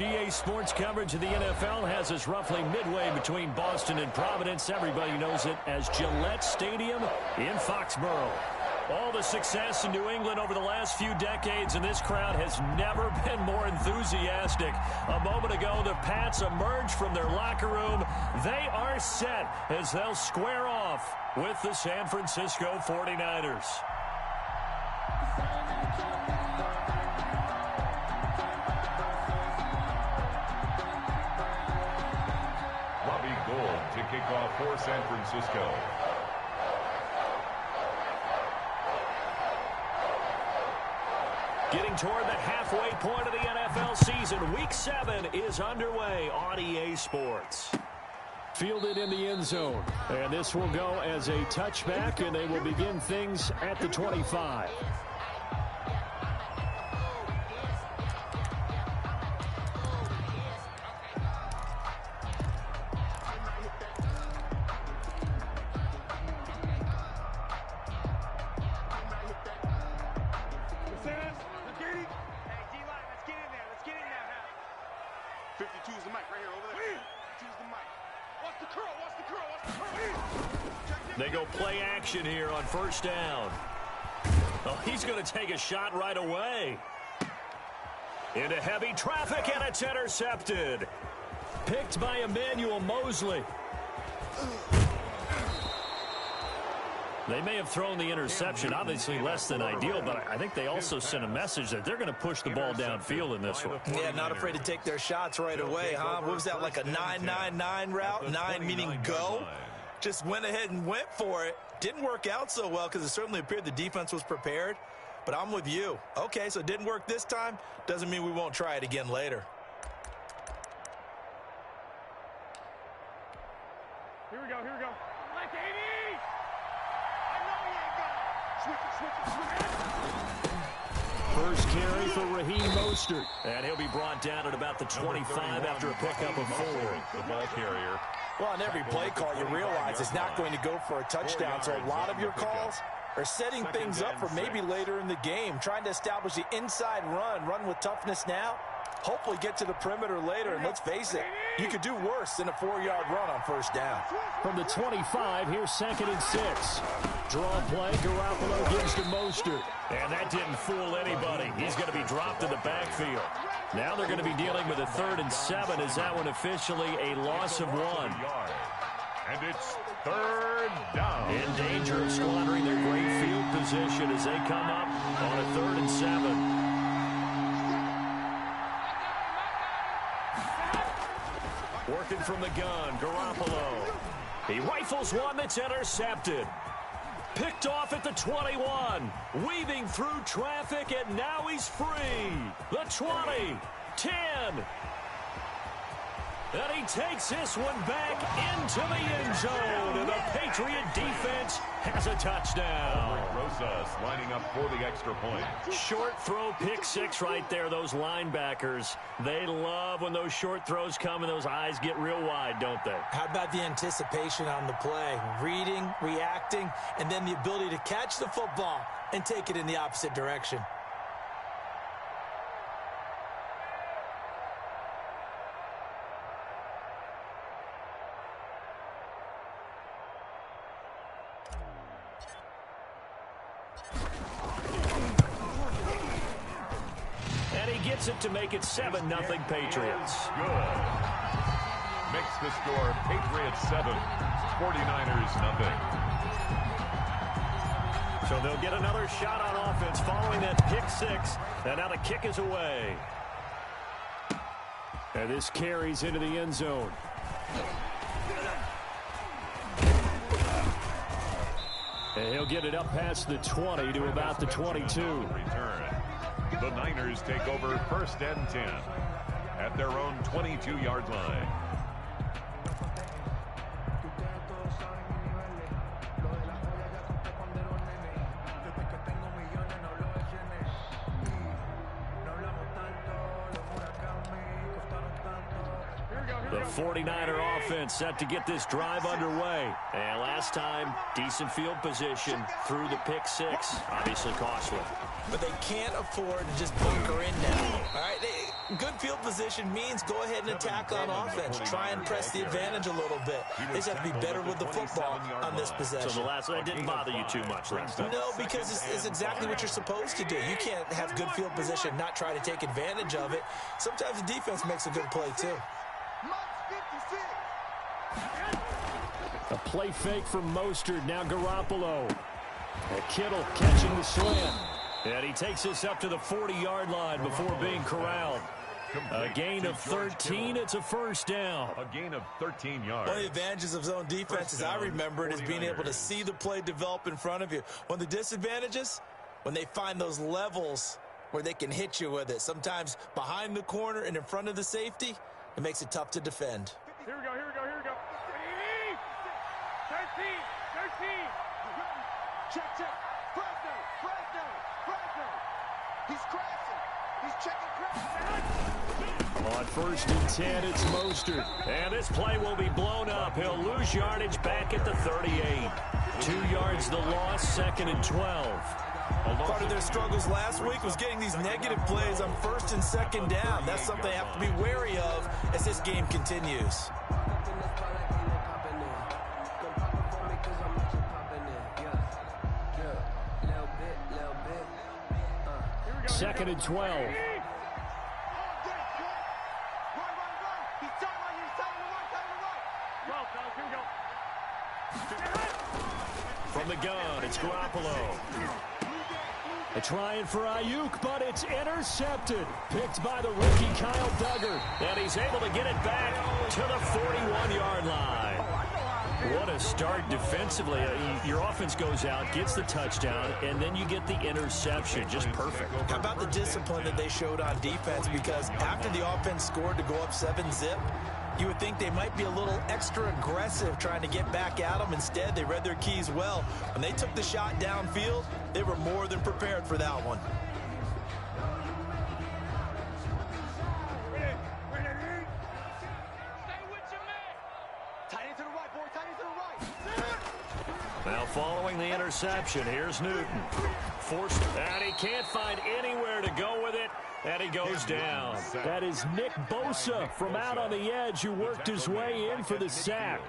EA Sports coverage of the NFL has us roughly midway between Boston and Providence. Everybody knows it as Gillette Stadium in Foxborough. All the success in New England over the last few decades, and this crowd has never been more enthusiastic. A moment ago, the Pats emerged from their locker room. They are set as they'll square off with the San Francisco 49ers. To kick off for San Francisco. Getting toward the halfway point of the NFL season. Week 7 is underway on EA Sports. Fielded in the end zone. And this will go as a touchback, and they will begin things at the 25. They go play action here on first down. Oh, he's going to take a shot right away. Into heavy traffic, and it's intercepted. Picked by Emmanuel Mosley. They may have thrown the interception, obviously less than ideal, but I think they also sent a message that they're going to push the ball downfield in this one. Yeah, not afraid to take their shots right away, huh? What was that, like a 9-9-9 route? 9 meaning go? Just went ahead and went for it. Didn't work out so well because it certainly appeared the defense was prepared. But I'm with you. Okay, so it didn't work this time. Doesn't mean we won't try it again later. Here we go, here we go. Like 80! I know you ain't got it. Switch it. First carry for Raheem Mostert. And he'll be brought down at about the 25 after a pickup of 4. The ball carrier. Well, on every play call, you realize it's not going to go for a touchdown. So a lot of your calls are setting things up for maybe later in the game, trying to establish the inside run with toughness now, hopefully get to the perimeter later. And let's face it, you could do worse than a 4-yard run on first down. From the 25, here's 2nd and 6. Draw play, Garoppolo gives to Mostert. And that didn't fool anybody. He's going to be dropped in the backfield. Now they're going to be dealing with a 3rd and 7. Is that one officially a loss of 1? And it's 3rd down. In danger of squandering their great field position as they come up on a 3rd and 7. Working from the gun, Garoppolo. He rifles one that's intercepted. Picked off at the 21. Weaving through traffic, and now he's free. The 20, 10. And he takes this one back into the end zone. And the Patriot defense has a touchdown. Rosas lining up for the extra point. Short throw, pick 6 right there. Those linebackers, they love when those short throws come and those eyes get real wide, don't they? How about the anticipation on the play? Reading, reacting, and then the ability to catch the football and take it in the opposite direction. It to make it 7-0 Patriots. Good. Makes the score Patriots 7, 49ers 0. So they'll get another shot on offense following that pick 6. And now the kick is away. And this carries into the end zone. And he'll get it up past the 20 to about the 22. Return. The Niners take over 1st and 10 at their own 22-yard line. Here we go, here The 49er offense set to get this drive underway. And last time, decent field position through the pick six. Obviously costly. But they can't afford to just bunker in now. All right, good field position means go ahead and attack on offense. Try and press the advantage a little bit. They just have to be better with the football on this possession. So the last one didn't bother you too much last time? No, because it's exactly what you're supposed to do. You can't have good field position, not try to take advantage of it. Sometimes the defense makes a good play, too. A play fake from Mostert, now Garoppolo. And Kittle catching the slant. And he takes this up to the 40-yard line before being corralled. A gain of 13, it's a first down. A gain of 13 yards. One of the advantages of zone defense, as I remember it, is being able to see the play develop in front of you. One of the disadvantages, when they find those levels where they can hit you with it. Sometimes behind the corner and in front of the safety, it makes it tough to defend. Here we go, here we go, here we go. 13. Check. Fresno. He's crashing. He's checking crashing. On first and 10, it's Mostert. And this play will be blown up. He'll lose yardage back at the 38. 2 yards the loss, second and 12. Part of their struggles last week was getting these negative plays on first and second down. That's something they have to be wary of as this game continues. Second and 12. From the gun, it's Garoppolo. They're trying for Ayuk, but it's intercepted. Picked by the rookie Kyle Duggar. And he's able to get it back to the 41-yard line. What a start defensively. Your offense goes out, gets the touchdown, and then you get the interception. Just perfect. How about the discipline that they showed on defense? Because after the offense scored to go up 7-zip, you would think they might be a little extra aggressive trying to get back at them. Instead, they read their keys well. When they took the shot downfield, they were more than prepared for that one. Now following the interception, here's Newton. Forced, and he can't find anywhere to go with it, and he goes down. That is Nick Bosa from out on the edge who worked his way in for the sack.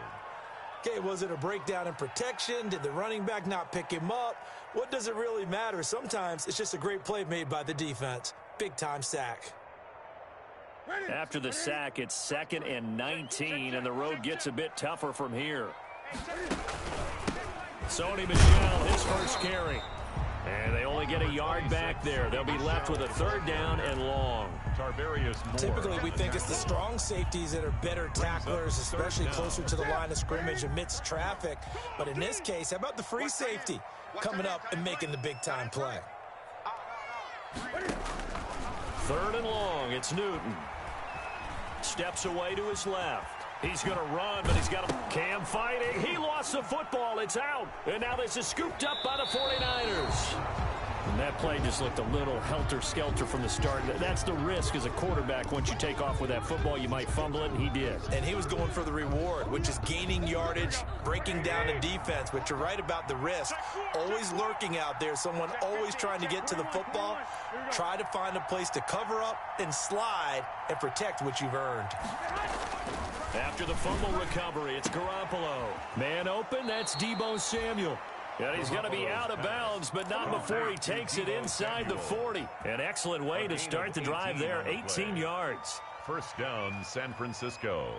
Okay, was it a breakdown in protection? Did the running back not pick him up? What does it really matter? Sometimes it's just a great play made by the defense. Big-time sack. After the sack, it's second and 19, and the road gets a bit tougher from here. Sony Michel, his first carry. And they only get a yard back there. They'll be left with a third down and long. Typically, we think it's the strong safeties that are better tacklers, especially closer to the line of scrimmage amidst traffic. But in this case, how about the free safety coming up and making the big-time play? Third and long, it's Newton. Steps away to his left. He's going to run, but he's got a Cam fighting. He lost the football. It's out. And now this is scooped up by the 49ers. And that play just looked a little helter-skelter from the start. That's the risk as a quarterback. Once you take off with that football, you might fumble it, and he did. And he was going for the reward, which is gaining yardage, breaking down the defense. But you're right about the risk. Always lurking out there, someone always trying to get to the football. Try to find a place to cover up and slide and protect what you've earned. After the fumble recovery, it's Garoppolo. Man open, that's Deebo Samuel. And he's going to be out of bounds, but not before he takes it inside the 40. An excellent way to start the drive there, 18 yards. First down, San Francisco.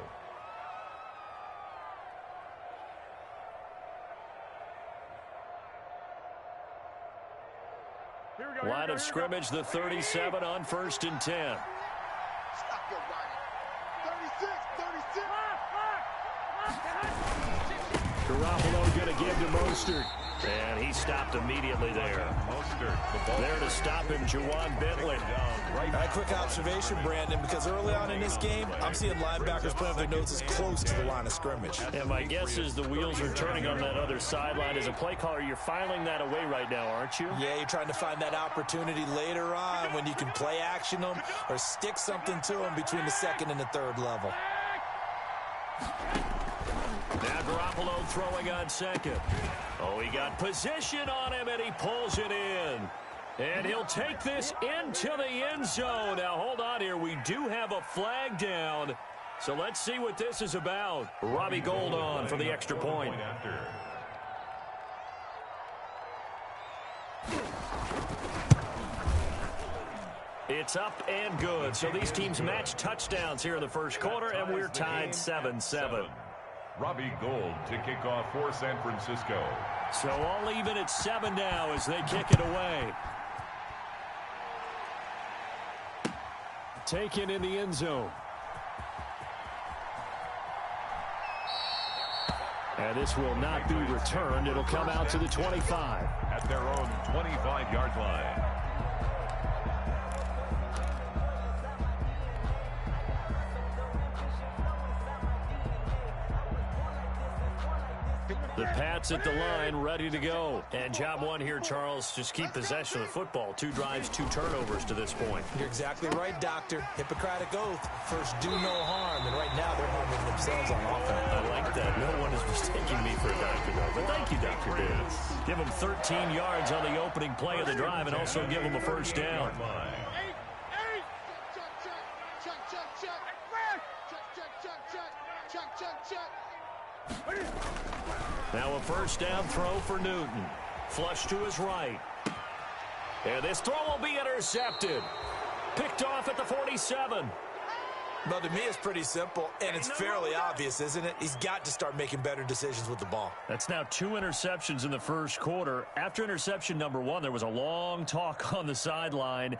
Line of scrimmage, the 37 on first and 10. Stop your running. 36. Garoppolo going to give to Mostert. And he stopped immediately there. There to stop him, Juwan Bentley. All right, quick observation, Brandon, because early on in this game, I'm seeing linebackers putting their noses close to the line of scrimmage. And my guess is the wheels are turning on that other sideline. As a play caller, you're filing that away right now, aren't you? Yeah, you're trying to find that opportunity later on when you can play action them or stick something to them between the second and the third level. Now Garoppolo throwing on second. Oh, he got position on him, and he pulls it in. And he'll take this into the end zone. Now, hold on here. We do have a flag down. So let's see what this is about. Robbie Gould on for the extra point. It's up and good. So these teams match touchdowns here in the first quarter, and we're tied 7-7. Robbie Gould to kick off for San Francisco. So all even at 7 now as they kick it away. Taken in the end zone. And this will not be returned. It'll come out to the 25. At their own 25-yard line. The Pats at the line, ready to go. And job one here, Charles, just keep possession of the football. 2 drives, 2 turnovers to this point. You're exactly right, Doctor. Hippocratic oath. First, do no harm. And right now, they're harming themselves on offense. I like that. No one is mistaking me for a doctor, though. But thank you, Dr. Davis. Give them 13 yards on the opening play of the drive and also give them a first down. Now a first down throw for Newton. Flush to his right. And this throw will be intercepted. Picked off at the 47. Well, to me, it's pretty simple, and it's fairly obvious, isn't it? He's got to start making better decisions with the ball. That's now 2 interceptions in the first quarter. After interception number 1, there was a long talk on the sideline.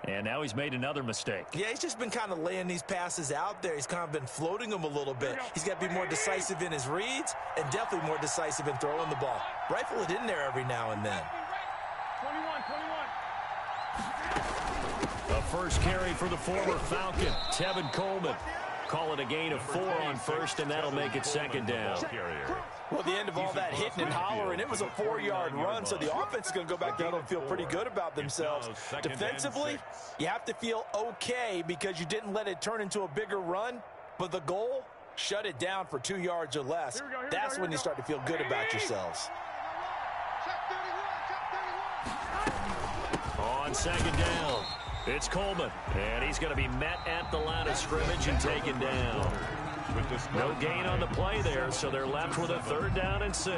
And now he's made another mistake. Yeah, he's just been kind of laying these passes out there. He's kind of been floating them a little bit. He's got to be more decisive in his reads and definitely more decisive in throwing the ball. Rifle it in there every now and then. 21. A first carry for the former Falcon, Tevin Coleman. Call it a gain of 4 on first, and that'll make it second down. Well, at the end of all that hitting and hollering, it was a 4-yard run, so the offense is going to go back down and feel pretty good about themselves. Defensively, you have to feel okay because you didn't let it turn into a bigger run, but the goal, shut it down for 2 yards or less. That's when you start to feel good about yourselves. On second down, it's Coleman, and he's going to be met at the line of scrimmage and taken down. No gain on the play there, so they're left with a 3rd down and 6.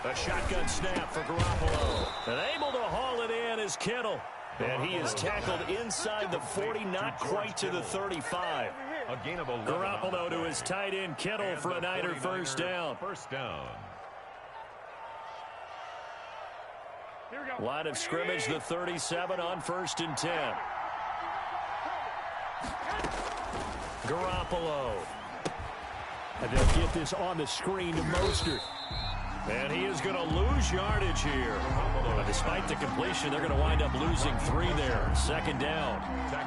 A shotgun snap for Garoppolo. And able to haul it in is Kittle. And he is tackled inside the 40, not quite to the 35. A gain of 11. Garoppolo to his tight end Kittle for a Niner first down. Line of scrimmage, the 37 on 1st and 10. Garoppolo. And they'll get this on the screen to Mostert. And he is going to lose yardage here. But despite the completion, they're going to wind up losing 3 there. Second down.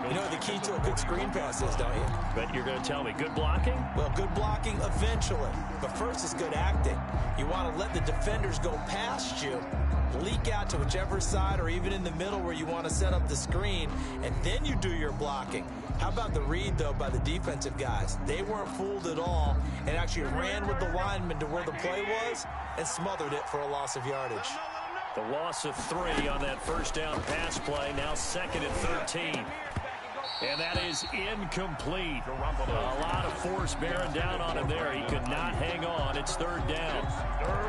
You know the key to a good screen pass is, don't you? But you're going to tell me, good blocking? Well, good blocking eventually. But first is good acting. You want to let the defenders go past you, leak out to whichever side or even in the middle where you want to set up the screen, and then you do your blocking. How about the read, though, by the defensive guys? They weren't fooled at all and actually ran with the lineman to where the play was and smothered it for a loss of yardage. The loss of 3 on that first down pass play, now 2nd and 13. And that is incomplete. A lot of force bearing down on him there. He could not hang on. It's 3rd down.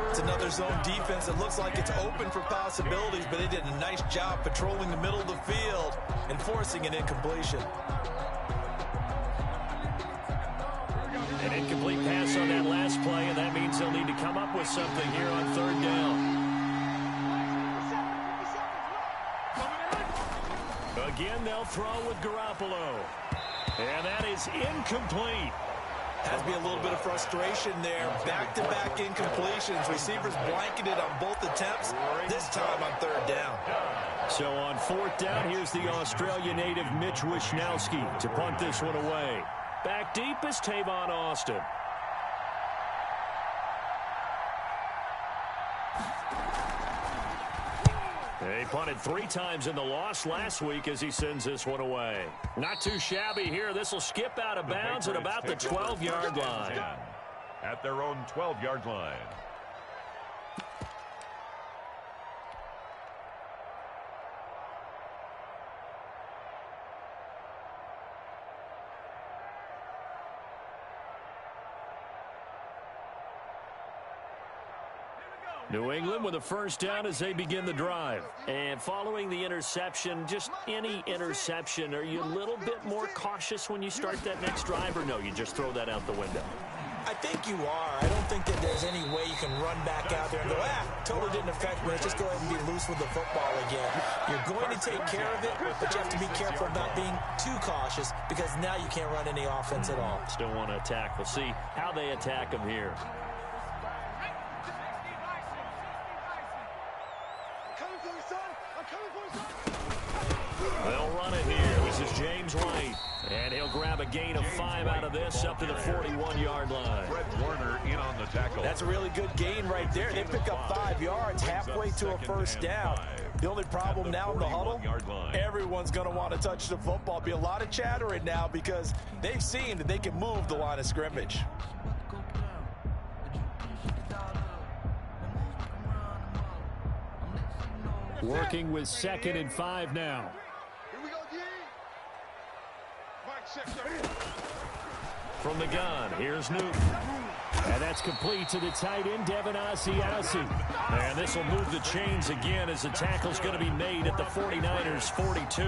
It's another zone defense. It looks like it's open for possibilities, but they did a nice job patrolling the middle of the field and forcing an incompletion. An incomplete pass on that last play, and that means they'll need to come up with something here on 3rd down. Again, they'll throw with Garoppolo. And that is incomplete. Has to be a little bit of frustration there. Back-to-back incompletions. Receivers blanketed on both attempts, this time on 3rd down. So on 4th down, here's the Australia native Mitch Wishnowski to punt this one away. Back deep is Tavon Austin. He punted 3 times in the loss last week as he sends this one away. Not too shabby here. This will skip out of bounds at about the 12-yard line. At their own 12-yard line. New England with a 1st down as they begin the drive. And following the interception, just any interception, are you a little bit more cautious when you start that next drive, or no, you just throw that out the window? I think you are. I don't think that there's any way you can run back out there and go, totally didn't affect me. Let's just go ahead and be loose with the football again. You're going to take care of it, but you have to be careful about being too cautious because now you can't run any offense at all. Still want to attack. We'll see how they attack them here. They'll run it here. This is James White. And he'll grab a gain of 5 out of this up to the 41-yard line. Fred Warner in on the tackle. That's a really good gain right there. They pick up 5 yards halfway to a 1st down. The only problem now in the huddle, everyone's going to want to touch the football. Be a lot of chattering now because they've seen that they can move the line of scrimmage. Working with 2nd and 5 now. From the gun, here's Newton. And that's complete to the tight end, Devin Asiasi. And this will move the chains again as the tackle's going to be made at the 49ers' 42.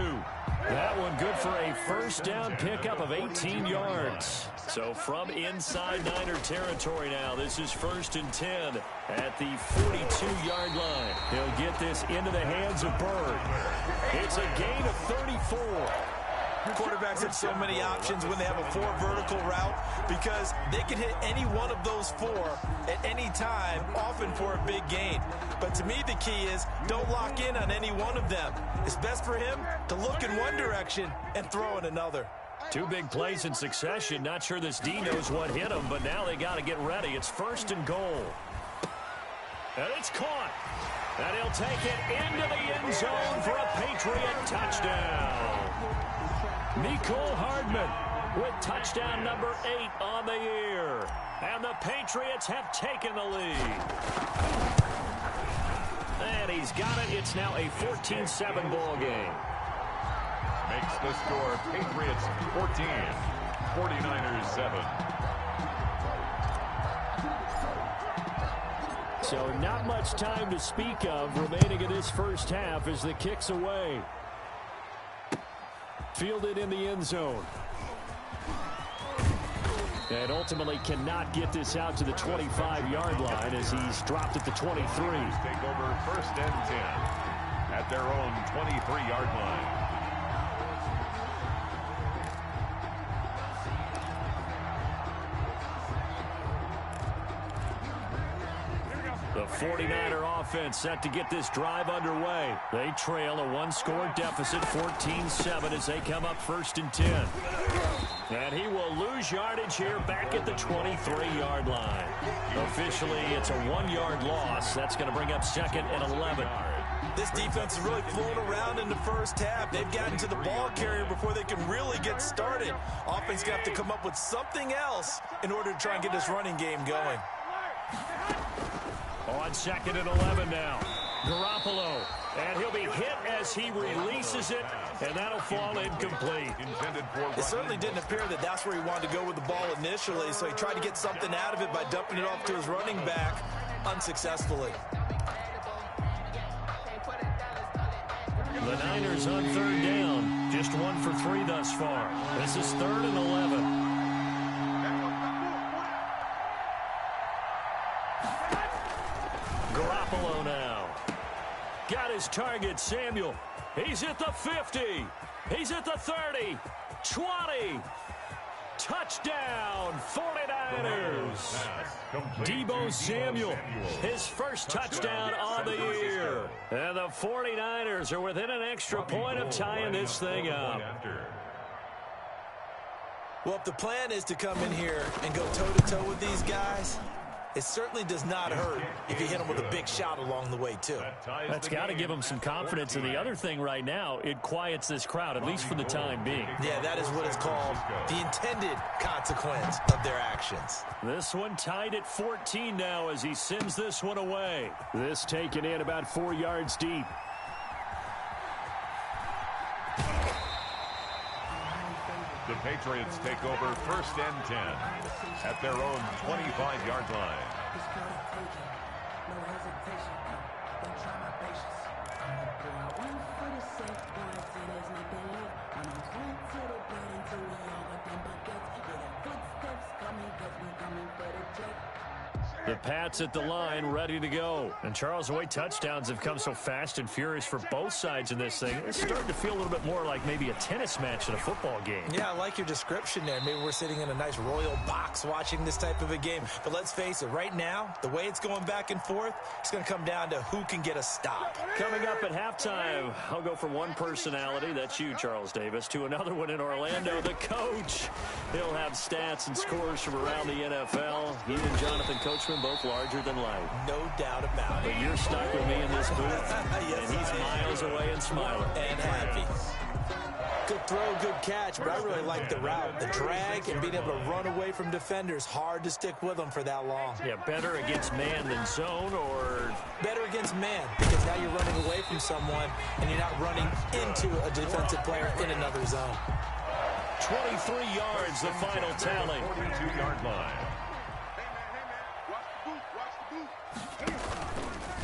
That one good for a 1st down pickup of 18 yards. So from inside Niner territory now, this is 1st and 10 at the 42-yard line. He'll get this into the hands of Bird. It's a gain of 34. Quarterbacks have so many options when they have a 4 vertical route because they can hit any one of those 4 at any time, often for a big gain. But to me, the key is don't lock in on any one of them. It's best for him to look in one direction and throw in another. 2 big plays in succession. Not sure this D knows what hit him, but now they got to get ready. It's 1st and goal. And it's caught. And he'll take it into the end zone for a Patriot touchdown. Nicole Hardman with touchdown number 8 on the year. And the Patriots have taken the lead. And he's got it. It's now a 14-7 ball game. Makes the score Patriots 14, 49ers 7. So not much time to speak of remaining in this 1st half as the kick's away. Fielded in the end zone. And ultimately cannot get this out to the 25-yard line as he's dropped at the 23. Take over 1st and 10 at their own 23-yard line. The 49er offense set to get this drive underway. They trail a 1-score deficit, 14-7, as they come up 1st and 10. And he will lose yardage here back at the 23-yard line. Officially, it's a 1-yard loss. That's going to bring up 2nd and 11. This defense is really flown around in the 1st half. They've gotten to the ball carrier before they can really get started. Offense going to have to come up with something else in order to try and get this running game going. On 2nd and 11 now. Garoppolo. And he'll be hit as he releases it, and that'll fall incomplete. It certainly didn't appear that that's where he wanted to go with the ball initially, so he tried to get something out of it by dumping it off to his running back unsuccessfully. The Niners on 3rd down. Just 1 for 3 thus far. This is 3rd and 11. Garoppolo now. Got his target, Samuel. He's at the 50. He's at the 30. 20. Touchdown, 49ers. 49ers. Deebo Samuel, his first touchdown on the year. And the 49ers are within an extra point of tying this thing up. Well, if the plan is to come in here and go toe-to-toe with these guys, it certainly does not hurt if you hit them with a big shot along the way, too. That's got to give them some confidence. And the other thing right now, it quiets this crowd, at least for the time being. Yeah, that is what is called the intended consequence of their actions. This one tied at 14 now as he sends this one away. This taken in about 4 yards deep. The Patriots take over 1st and 10 at their own 25-yard line. The Pats at the line, ready to go. And Charles, the way touchdowns have come so fast and furious for both sides in this thing, it's starting to feel a little bit more like maybe a tennis match in a football game. Yeah, I like your description there. Maybe we're sitting in a nice royal box watching this type of a game. But let's face it, right now, the way it's going back and forth, it's going to come down to who can get a stop. Coming up at halftime, I'll go from one personality, that's you, Charles Davis, to another one in Orlando, the coach. He'll have stats and scores from around the NFL. He and Jonathan Coachman both larger than life. No doubt about it. But you're stuck with me in this booth, yes, and he's miles away and smiling. And happy. Good throw, good catch, but I really like the route. The drag and being able to run away from defenders. Hard to stick with them for that long. Yeah, better against man than zone, or better against man, because now you're running away from someone and you're not running into a defensive player in another zone. 23 yards, the final tally. 42-yard line.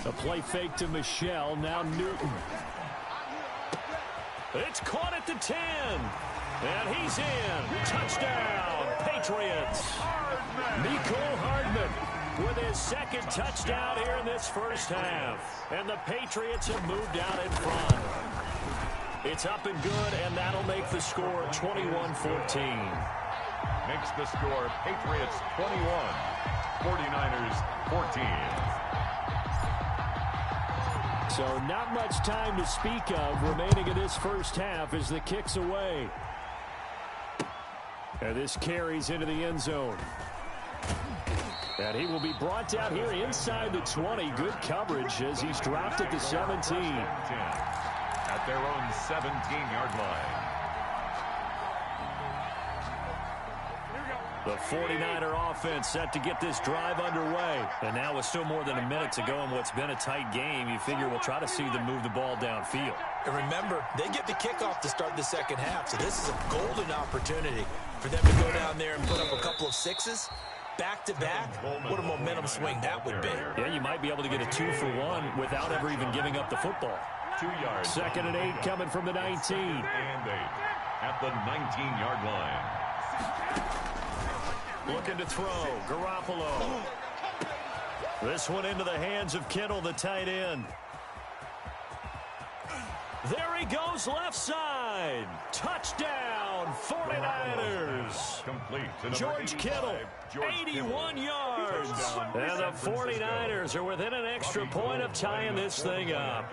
A play fake to Michelle, now Newton. It's caught at the 10. And he's in. Touchdown, Patriots. Mecole Hardman with his second touchdown here in this first half. And the Patriots have moved out in front. It's up and good, and that'll make the score 21-14. Makes the score Patriots 21, 49ers 14. So not much time to speak of remaining in this first half as the kick's away. And this carries into the end zone. And he will be brought down here inside the 20. Good coverage as he's dropped at the 17. At their own 17-yard line. The 49er offense set to get this drive underway. And now with still more than a minute to go in what's been a tight game, you figure we'll try to see them move the ball downfield. And remember, they get the kickoff to start the second half, so this is a golden opportunity for them to go down there and put up a couple of sixes. Back-to-back, what a momentum swing that would be. Yeah, you might be able to get a 2-for-1 without ever even giving up the football. 2 yards. 2nd and 8 coming from the 19. And 8 at the 19-yard line. Looking to throw, Garoppolo. This one into the hands of Kittle, the tight end. There he goes, left side. Touchdown, 49ers. Complete to George Kittle, 81 yards. And the 49ers are within an extra point of tying this thing up.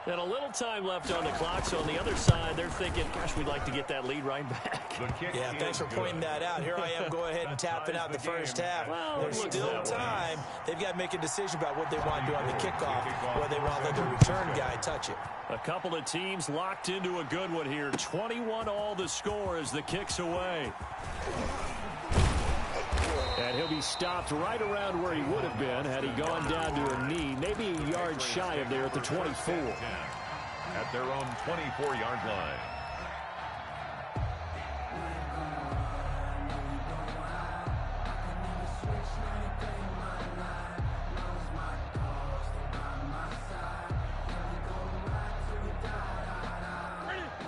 And a little time left on the clock, so on the other side, they're thinking, gosh, we'd like to get that lead right back. Yeah, thanks for pointing that out. Here I am, go ahead and tapping out the first half. Well, there's still time. They've got to make a decision about what they want to do on the kickoff, or they want to let the return guy touch it. A couple of teams locked into a good one here. 21-all the score as the kick's away. And he'll be stopped right around where he would have been had he gone down to a knee, maybe a yard shy of there at the 24. At their own 24-yard line.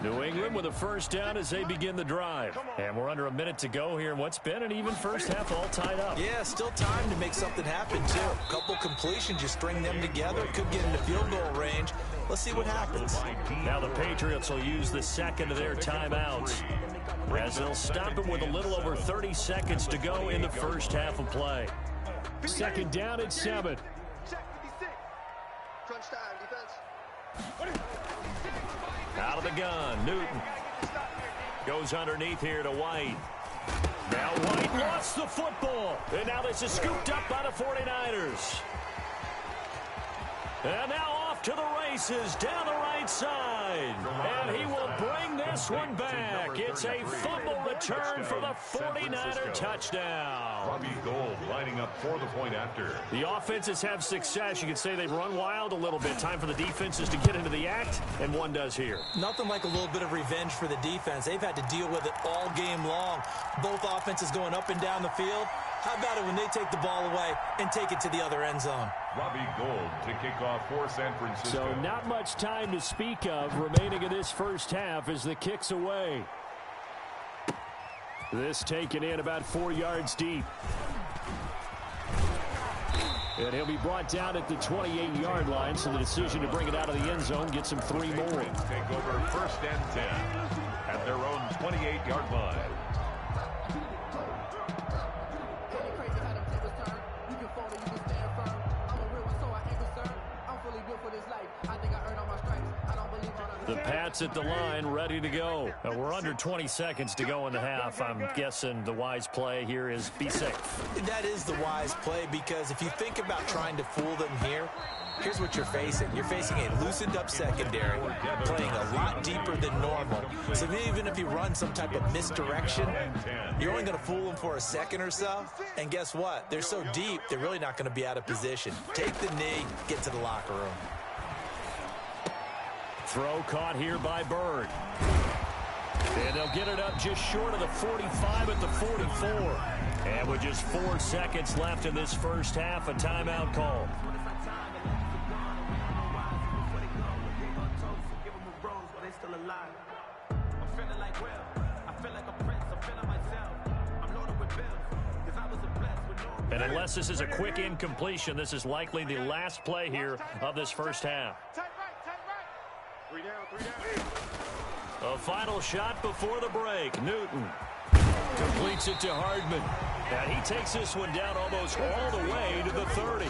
New England with a first down as they begin the drive. And we're under a minute to go here in what's been an even first half, all tied up. Yeah, still time to make something happen, too. A couple completions, you string them together, could get into field goal range. Let's see what happens. Now the Patriots will use the second of their timeouts. as they'll stop it with a little over 30 seconds to go in the first half of play. Second down and 7. Crunch time, defense. Out of the gun, Newton. Goes underneath here to White. Now White lost the football. And now this is scooped up by the 49ers. And now off to the races down the right side. And he will bring this one back. It's a fumble return for the 49er touchdown. Robbie Gould lining up for the point after. The offenses have success. You could say they've run wild a little bit. Time for the defenses to get into the act, and one does here. Nothing like a little bit of revenge for the defense. They've had to deal with it all game long. Both offenses going up and down the field. How about it when they take the ball away and take it to the other end zone? Robbie Gould to kick off for San Francisco. So not much time to speak of remaining in this first half as the kick's away. This taken in about 4 yards deep. And he'll be brought down at the 28-yard line, so the decision to bring it out of the end zone gets him 3 more. Take over first and 10 at their own 28-yard line. The Pats at the line, ready to go. We're under 20 seconds to go in the half. I'm guessing the wise play here is be safe. That is the wise play, because if you think about trying to fool them here, here's what you're facing. You're facing a loosened up secondary, playing a lot deeper than normal. So even if you run some type of misdirection, you're only going to fool them for a second or so. And guess what? They're so deep, they're really not going to be out of position. Take the knee, get to the locker room. Throw caught here by Bird. And they'll get it up just short of the 45 at the 44. And with just 4 seconds left in this first half, a timeout call. And unless this is a quick incompletion, this is likely the last play here of this first half. A final shot before the break. Newton completes it to Hardman. And he takes this one down almost all the way to the 30.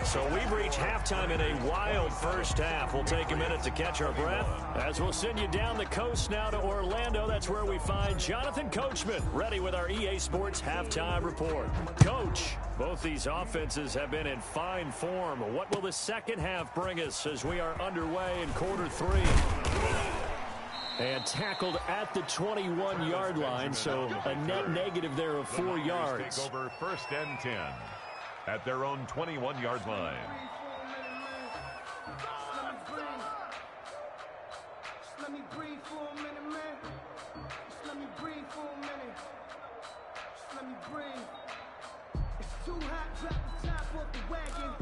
So we've reached halftime in a wild first half. We'll take a minute to catch our breath as we'll send you down the coast now to Orlando. That's where we find Jonathan Coachman ready with our EA Sports halftime report. Coach, both these offenses have been in fine form. What will the second half bring us as we are underway in quarter 3? And tackled at the 21-yard line, so a net negative there of 4 yards. Take over first and 10 at their own 21-yard line. Let me breathe for a minute, man. Just let me breathe for a minute. Just let me breathe. It's too hot, drop the top off the wagon.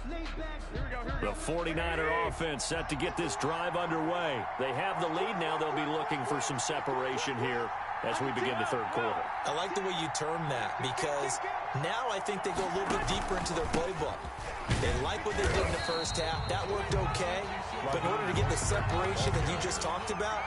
Lay back. Here we go. The 49er offense set to get this drive underway. They have the lead now. They'll be looking for some separation here as we begin the third quarter. I like the way you term that, because now I think they go a little bit deeper into their playbook. They like what they did in the first half. That worked okay. But in order to get the separation that you just talked about,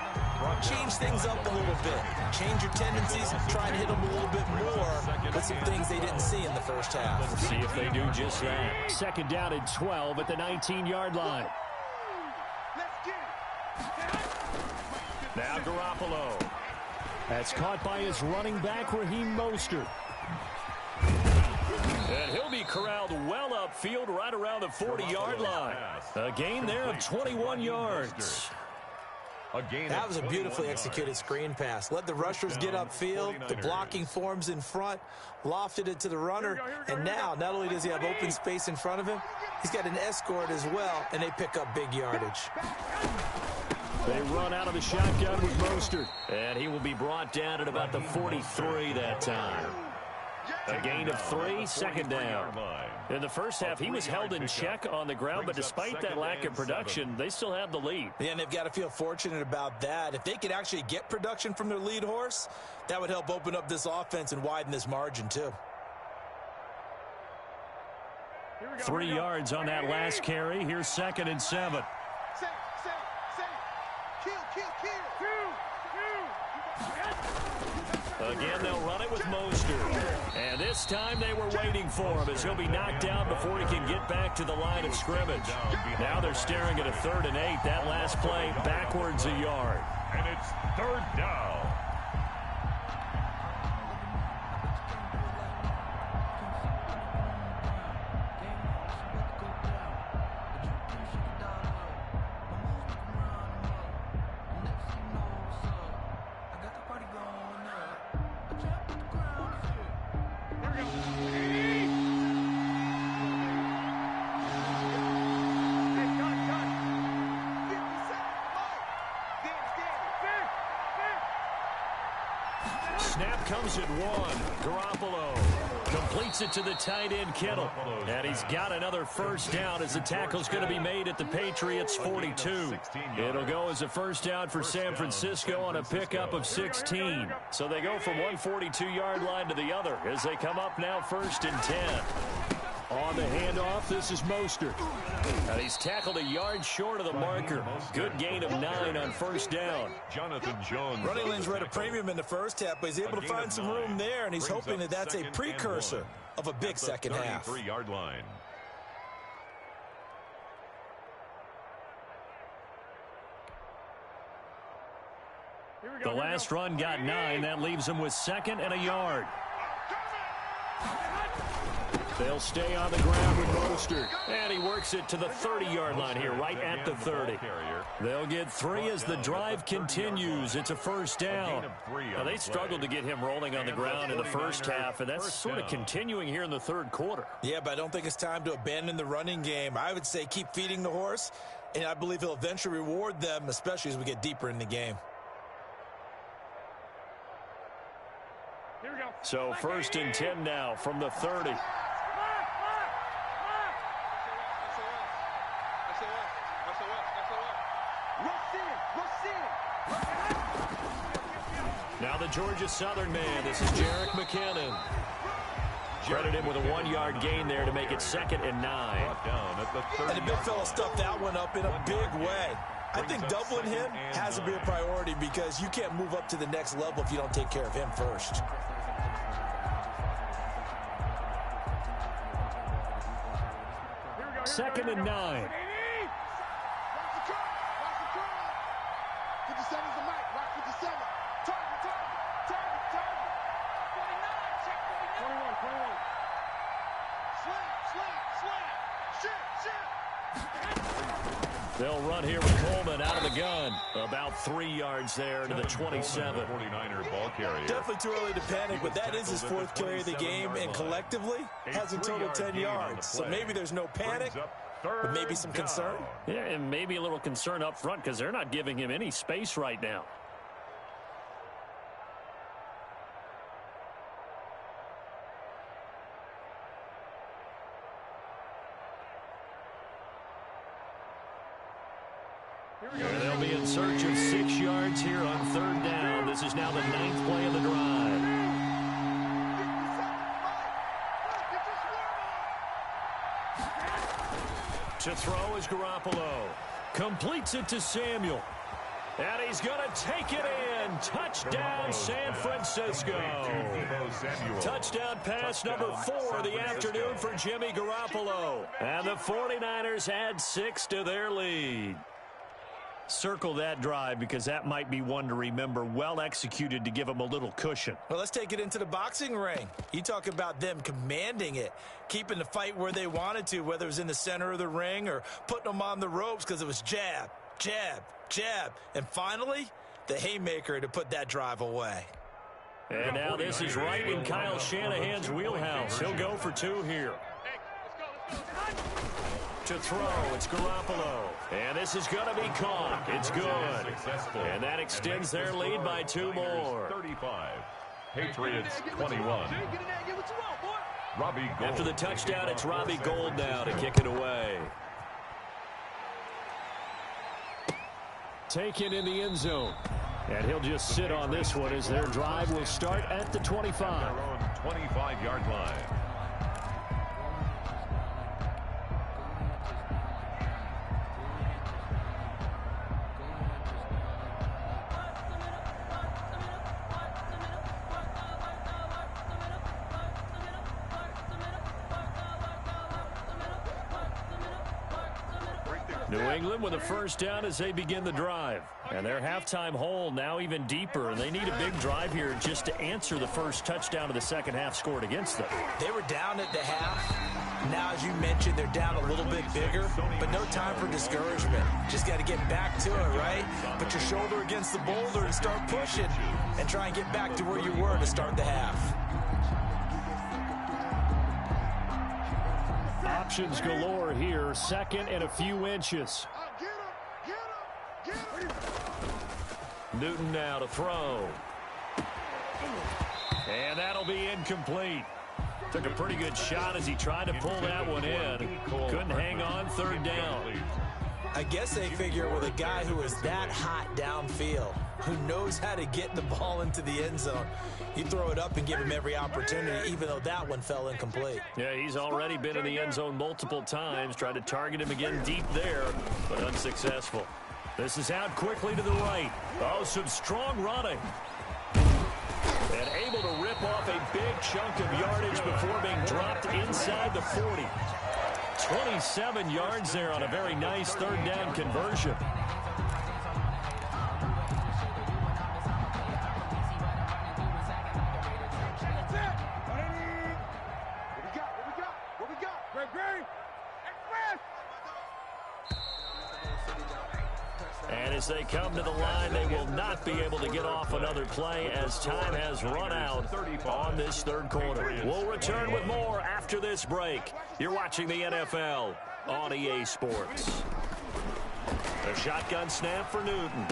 change things up a little bit. Change your tendencies, try and hit them a little bit more with some things they didn't see in the first half. Let's see if they do just that. Second down and 12 at the 19-yard line. Now Garoppolo. That's caught by his running back, Raheem Mostert. And he'll be corralled well upfield right around the 40-yard line. A gain there of 21 yards. That was a beautifully executed screen pass. Let the rushers get upfield. The blocking forms in front. Lofted it to the runner. And now, not only does he have open space in front of him, he's got an escort as well, and they pick up big yardage. They run out of the shotgun with Mostert. And he will be brought down at about the 43 that time. A gain of 3, second down. In the first half, he was held in check on the ground, but despite that lack of production, they still have the lead. Yeah, and they've got to feel fortunate about that. If they could actually get production from their lead horse, that would help open up this offense and widen this margin, too. 3 yards on that last carry. Here's second and 7. Again, they'll run it with Mostert. And this time they were waiting for him as he'll be knocked down before he can get back to the line of scrimmage. Now they're staring at a 3rd and 8. That last play backwards a yard. And it's 3rd down. Snap comes at 1. Garoppolo completes it to the tight end, Kittle. And he's got another first down as the tackle's going to be made at the Patriots' 42. It'll go as a first down for San Francisco on a pickup of 16. So they go from one 42-yard line to the other as they come up now 1st and 10. On the handoff, this is Mostert. And he's tackled a yard short of the marker. Good gain of 9 on first down. Jonathan Jones. Running lanes were at a premium in the first half, but he's able to find some room there, and he's hoping that that's a precursor of a big second half. 33-yard line. The last run got 9. That leaves him with 2nd and a yard. They'll stay on the ground with Mostert. And he works it to the 30-yard line here, right at the 30. They'll get 3 as the drive continues. It's a first down. Now, they struggled to get him rolling on the ground in the first half, and that's sort of continuing here in the 3rd quarter. Yeah, but I don't think it's time to abandon the running game. I would say keep feeding the horse, and I believe he'll eventually reward them, especially as we get deeper in the game. So 1st and 10 now from the 30. Now the Georgia Southern man. This is Jerick McKinnon. Credited with a 1-yard gain there to make it 2nd and 9. And the big fella stuffed that one up in a big way. I think doubling him has to be a priority because you can't move up to the next level if you don't take care of him first. Second and 9. They'll run here with Coleman out of the gun. About 3 yards there to the 27. 49er ball carrier. Definitely too early to panic, but that is his 4th carry of the game, and collectively has a total 10 yards. So maybe there's no panic, but maybe some concern. Yeah, and maybe a little concern up front because they're not giving him any space right now. They'll be in search of 6 yards here on 3rd down. This is now the 9th play of the drive. To throw is Garoppolo. Completes it to Samuel. And he's going to take it in. Touchdown, San Francisco. Touchdown pass number 4 of the afternoon for Jimmy Garoppolo. And the 49ers add 6 to their lead. Circle that drive because that might be one to remember. Well executed to give them a little cushion. Well, let's take it into the boxing ring. You talk about them commanding it, keeping the fight where they wanted to, whether it was in the center of the ring or putting them on the ropes because it was jab, jab, jab. And finally, the haymaker to put that drive away. And now this is right in Kyle Shanahan's wheelhouse. He'll go for 2 here. To throw, it's Garoppolo. And this is going to be caught. It's good. And that extends their lead by 2 more. 35. Patriots 21. Robbie Gould. After the touchdown, it's Robbie Gould now to kick it away. Taken in the end zone. And he'll just sit on this one as their drive will start at the 25. Their own 25-yard line. New England with a first down as they begin the drive. And their halftime hole now even deeper, and they need a big drive here just to answer the first touchdown of the second half scored against them. They were down at the half. Now, as you mentioned, they're down a little bit bigger, but no time for discouragement. Just got to get back to it, right? Put your shoulder against the boulder and start pushing, and try and get back to where you were to start the half. Options galore here, second and a few inches. Newton now to throw. And that'll be incomplete. Took a pretty good shot as he tried to pull that one in. Couldn't hang on, third down. I guess they figure with a guy who is that hot downfield, who knows how to get the ball into the end zone, you throw it up and give him every opportunity, even though that one fell incomplete. Yeah, he's already been in the end zone multiple times. Tried to target him again deep there, but unsuccessful. This is out quickly to the right. Oh, some strong running. And able to rip off a big chunk of yardage before being dropped inside the 40. 27 yards there on a very nice third down conversion. And as they come to the line, they will not be able to get off another play as time has run out on this third quarter. We'll return with more after this break. You're watching the NFL on EA Sports. The shotgun snap for Newton.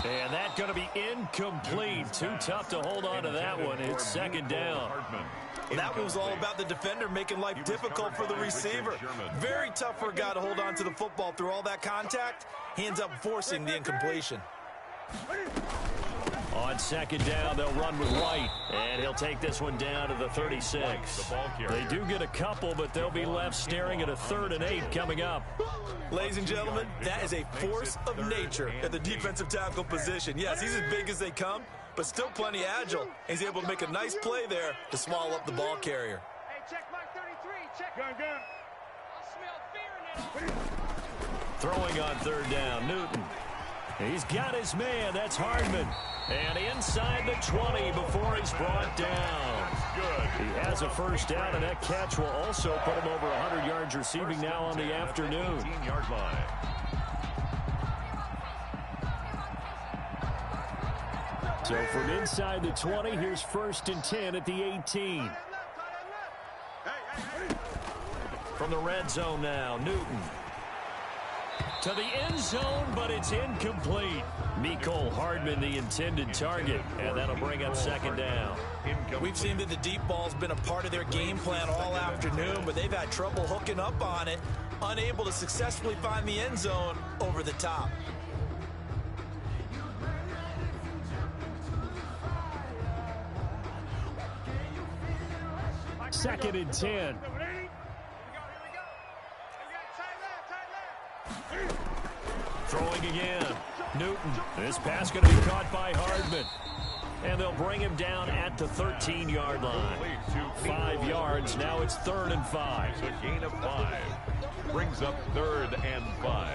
And that's going to be incomplete. Too tough to hold on to that one. It's second down. Well, that was all about the defender making life difficult for the receiver. Very tough for a guy to hold on to the football through all that contact. He ends up forcing the incompletion. On second down, they'll run with White, and he'll take this one down to the 36. They do get a couple, but they'll be left staring at a 3rd and 8 coming up. Ladies and gentlemen, that is a force of nature at the defensive tackle position. Yes, he's as big as they come, but still plenty agile. He's able to make a nice play there to swallow up the ball carrier. Hey, check mark 33. Check. Gun. I smell fear in that. Throwing on third down, Newton. He's got his man. That's Hardman. And inside the 20 before he's brought down. He has a first down, and that catch will also put him over 100 yards receiving now on the afternoon. 18-yard line. So from inside the 20, here's 1st and 10 at the 18. From the red zone now, Newton. To the end zone, but it's incomplete. Mecole Hardman, the intended target, and that'll bring up second down. We've seen that the deep ball's been a part of their game plan all afternoon, but they've had trouble hooking up on it, unable to successfully find the end zone over the top. Second and 10. Throwing again. Newton. This pass going to be caught by Hardman. And they'll bring him down at the 13-yard line. 5 yards. Now it's 3rd and 5. It's a gain of 5. Brings up 3rd and 5.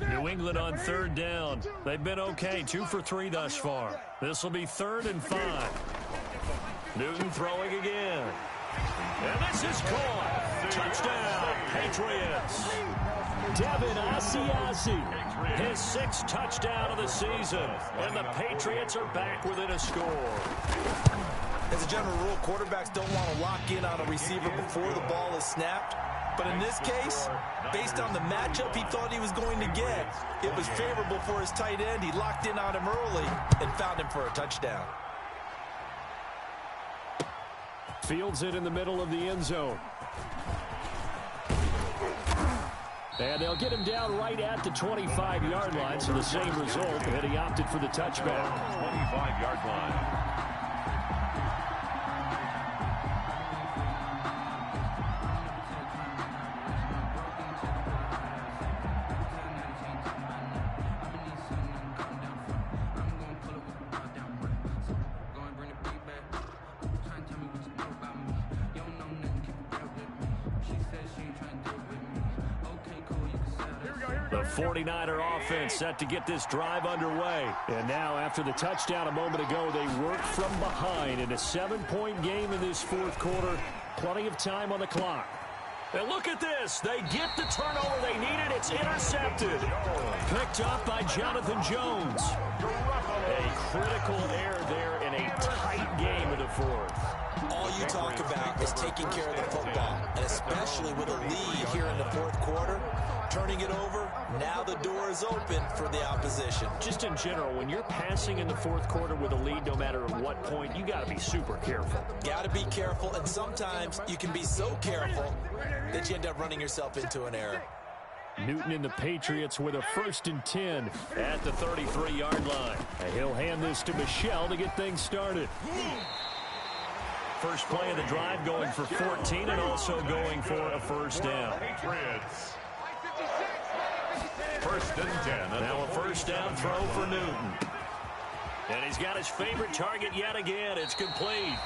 New England on third down. They've been okay. 2 for 3 thus far. This will be 3rd and 5. Newton throwing again. And this is caught. Touchdown, Patriots. Devin Asiasi, his 6th touchdown of the season. And the Patriots are back within a score. As a general rule, quarterbacks don't want to lock in on a receiver before the ball is snapped. But in this case, based on the matchup he thought he was going to get, it was favorable for his tight end. He locked in on him early and found him for a touchdown. Fields it in the middle of the end zone. And they'll get him down right at the 25-yard line, so the same result, and he opted for the touchback. 25-yard line. 49er offense set to get this drive underway. And now, after the touchdown a moment ago, they work from behind in a 7-point game in this fourth quarter. Plenty of time on the clock. And look at this. They get the turnover they needed. It's intercepted. Picked up by Jonathan Jones. A critical error there in a tight game in the fourth. All you talk about is taking care of the football, and especially with a lead here in the fourth quarter, turning it over, now the door is open for the opposition. Just in general, when you're passing in the fourth quarter with a lead, no matter at what point, you got to be super careful. Got to be careful, and sometimes you can be so careful that you end up running yourself into an error. Newton and the Patriots with a 1st and 10 at the 33-yard line. And he'll hand this to Michel to get things started. First play of the drive going for 14 and also going for a first down. Patriots. 1st and 10. Now a first down throw for Newton. And he's got his favorite target yet again. It's complete.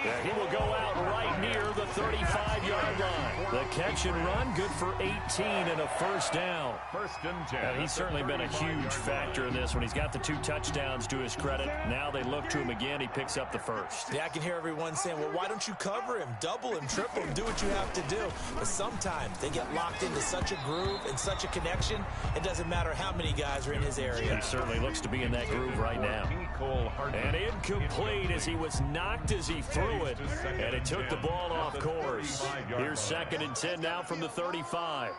And he will go out right near the 35-yard line. The catch and run, good for 18 and a first down. 1st and 10. And he's certainly been a huge factor in this when he's got the 2 touchdowns to his credit. Now they look to him again. He picks up the first. Yeah, I can hear everyone saying, well, why don't you cover him, double him, triple him, do what you have to do. But sometimes they get locked into such a groove and such a connection, it doesn't matter how many guys are in his area. He certainly looks to be in that groove right now. And incomplete as he was knocked as he threw it. And it took the ball off course. Here's 2nd and 10 now from the 35.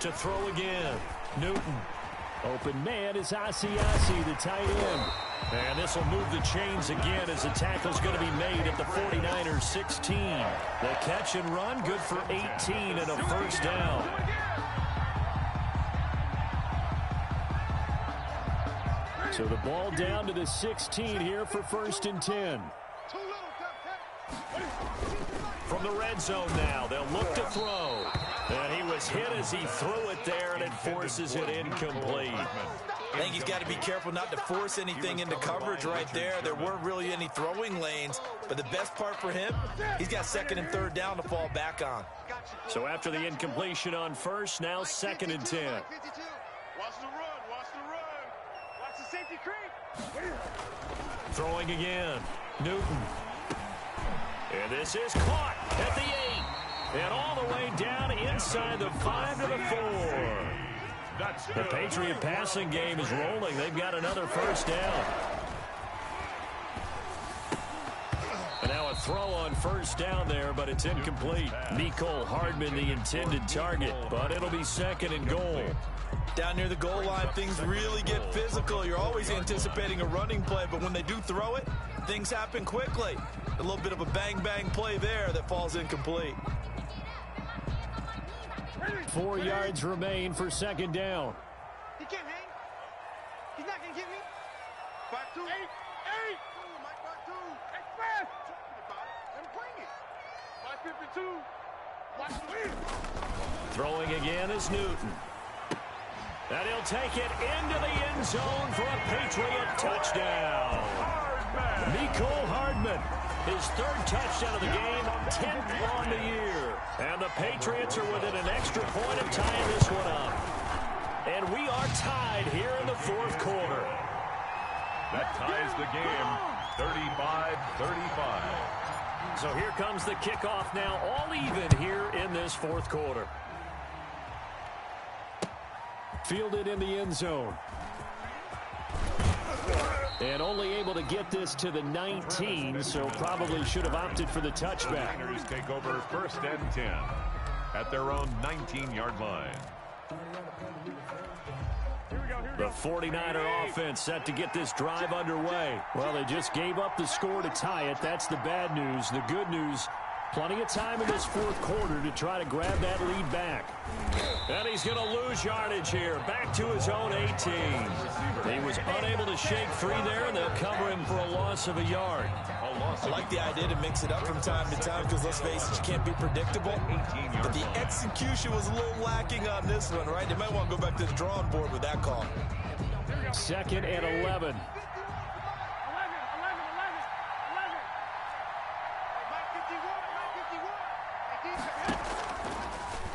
To throw again. Newton. Open man is Asiasi, the tight end. And this will move the chains again as the tackle's going to be made at the 49ers 16. The catch and run, good for 18 and a first down. So the ball down to the 16 here for 1st and 10. From the red zone now, they'll look to throw. And he was hit as he threw it there, and it forces it incomplete. I think he's got to be careful not to force anything into coverage right there. There weren't really any throwing lanes, but the best part for him, he's got 2nd and 3rd down to fall back on. So after the incompletion on first, now 2nd and 10. Watch the run, watch the run. Watch the safety creep. Throwing again. Newton. And this is caught at the 8. And all the way down inside the 5 to the 4. The Patriot passing game is rolling. They've got another first down. And now a throw on first down there, but it's incomplete. Mecole Hardman, the intended target, but it'll be 2nd and goal. Down near the goal line, things really get physical. You're always anticipating a running play, but when they do throw it, things happen quickly. A little bit of a bang-bang play there that falls incomplete. 4 yards remain for 2nd down. He can't hang. He's not going to get me. 5-2. 8. Mike 5-2. Express. And bring it. 5-52. Watch the win. Throwing again is Newton. And he'll take it into the end zone for a Patriot touchdown. Mecole Hardman, his 3rd touchdown of the game, 10th on the year. And the Patriots are within an extra point of tying this one up. And we are tied here in the fourth quarter. That ties the game, 35-35. So here comes the kickoff now, all even here in this fourth quarter. Fielded in the end zone. And only able to get this to the 19, so probably should have opted for the touchback. The Niners take over 1st and 10 at their own 19-yard line. The 49er offense set to get this drive underway. Well, they just gave up the score to tie it. That's the bad news. The good news, plenty of time in this fourth quarter to try to grab that lead back. And he's going to lose yardage here. Back to his own 18. He was unable to shake free there, and they'll cover him for a loss of a yard. I like the idea to mix it up from time to time because, let's face it, you can't be predictable. But the execution was a little lacking on this one, right? They might want to go back to the drawing board with that call. 2nd and 11.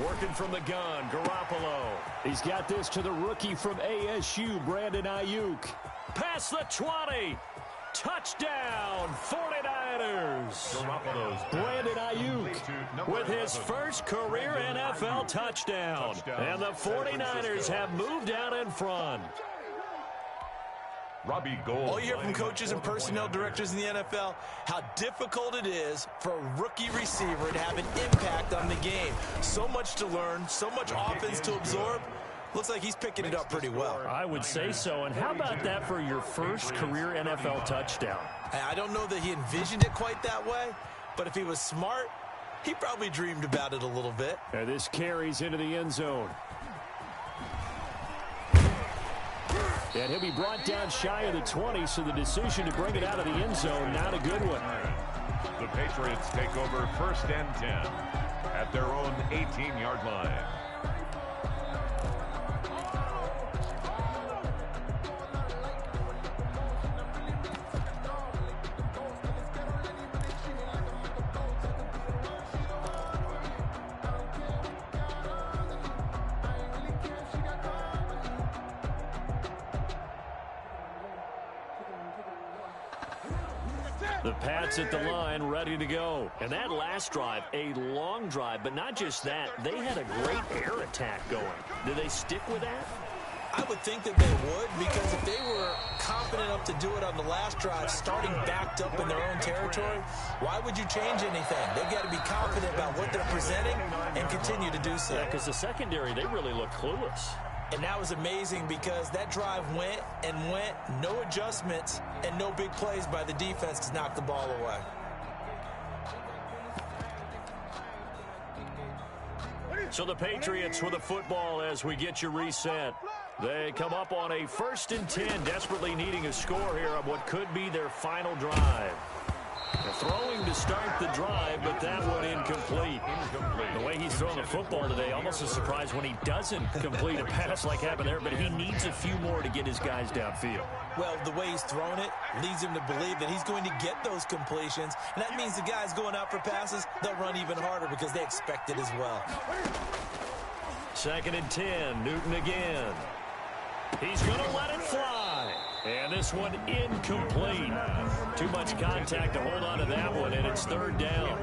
Working from the gun, Garoppolo. He's got this to the rookie from ASU, Brandon Ayuk. Past the 20. Touchdown, 49ers. Brandon Ayuk with his first career NFL touchdown. And the 49ers have moved out in front. All you hear from coaches and personnel directors in the NFL, how difficult it is for a rookie receiver to have an impact on the game. So much to learn, so much offense to absorb. Looks like he's picking it up pretty well. I would say so. And how about that for your first career NFL touchdown? I don't know that he envisioned it quite that way, but if he was smart, he probably dreamed about it a little bit. And this carries into the end zone. And he'll be brought down shy of the 20, so the decision to bring it out of the end zone, not a good one. The Patriots take over 1st and 10 at their own 18-yard line. The Pats at the line, ready to go. And that last drive, a long drive, but not just that. They had a great air attack going. Do they stick with that? I would think that they would, because if they were confident enough to do it on the last drive, starting backed up in their own territory, why would you change anything? They've got to be confident about what they're presenting and continue to do so. Yeah, because the secondary, they really look clueless. And that was amazing because that drive went and went, no adjustments, and no big plays by the defense to knock the ball away. So the Patriots with the football as we get you reset. They come up on a 1st and 10, desperately needing a score here on what could be their final drive. They're throwing to start the drive, but that one incomplete. The way he's throwing the football today, almost a surprise when he doesn't complete a pass like happened there, but he needs a few more to get his guys downfield. Well, the way he's thrown it leads him to believe that he's going to get those completions, and that means the guys going out for passes, they'll run even harder because they expect it as well. 2nd and 10, Newton again. He's going to let it fly. And this one incomplete. Too much contact to hold on to that one, and it's 3rd down.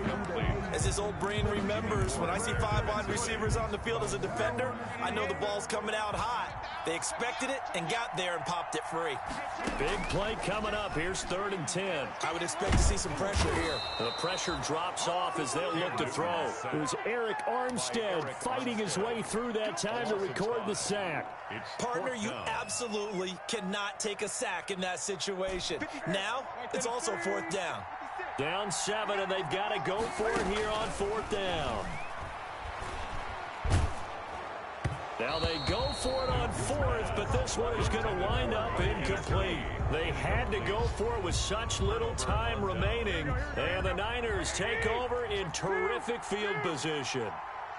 As his old brain remembers, when I see 5 wide receivers on the field as a defender, I know the ball's coming out hot. They expected it and got there and popped it free. Big play coming up. Here's 3rd and 10. I would expect to see some pressure here. The pressure drops off as they'll look to throw. There's Eric Armstead fighting his way through that time to record the sack. Partner, you absolutely cannot take a sack in that situation. Now, it's also 4th down. Down 7, and they've got to go for it here on 4th down. Now they go for it on 4th, but this one is going to wind up incomplete. They had to go for it with such little time remaining, and the Niners take over in terrific field position.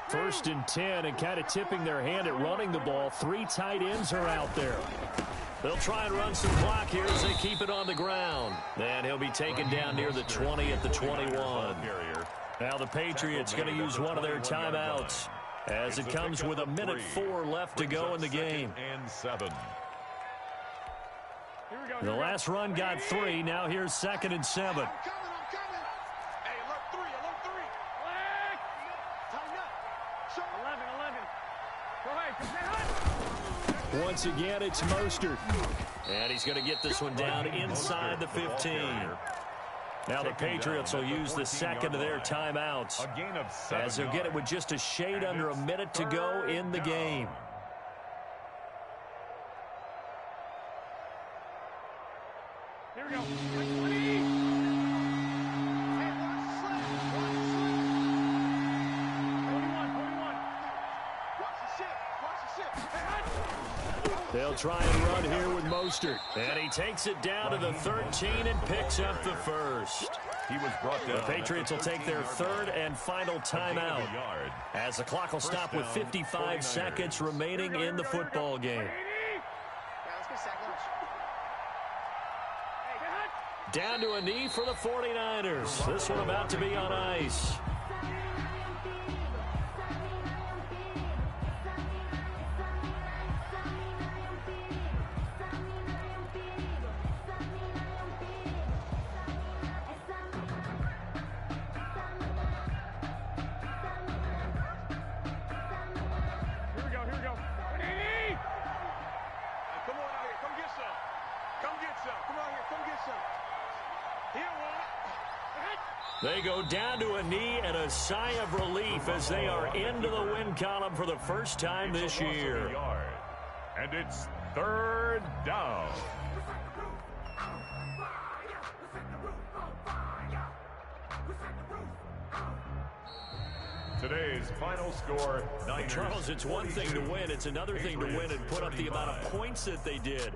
1st and 10, and kind of tipping their hand at running the ball. 3 tight ends are out there. They'll try and run some clock here as they keep it on the ground. And he'll be taken down near the 20 at the 21. Now the Patriots going to use one of their timeouts as it comes with 1:04 left to go in the game. The last run got 3. Now here's 2nd and 7. Once again, it's Mostert. And he's going to get this one down inside the 15. Now the Patriots will use the 2nd of their timeouts, as they'll get it with just a shade under a minute to go in the game. Here we go. They'll try and run here with Mostert. And he takes it down to the 13 and picks up the 1st. He was brought down. The Patriots will take their 3rd and final timeout, as the clock will stop with 55 seconds remaining in the football game. Down to a knee for the 49ers. This one about to be on ice. They go down to a knee and a sigh of relief as they are into the win column for the first time this year. And it's third down. Today's final score, Niners. Charles, it's one thing to win. It's another thing to win and put up the amount of points that they did.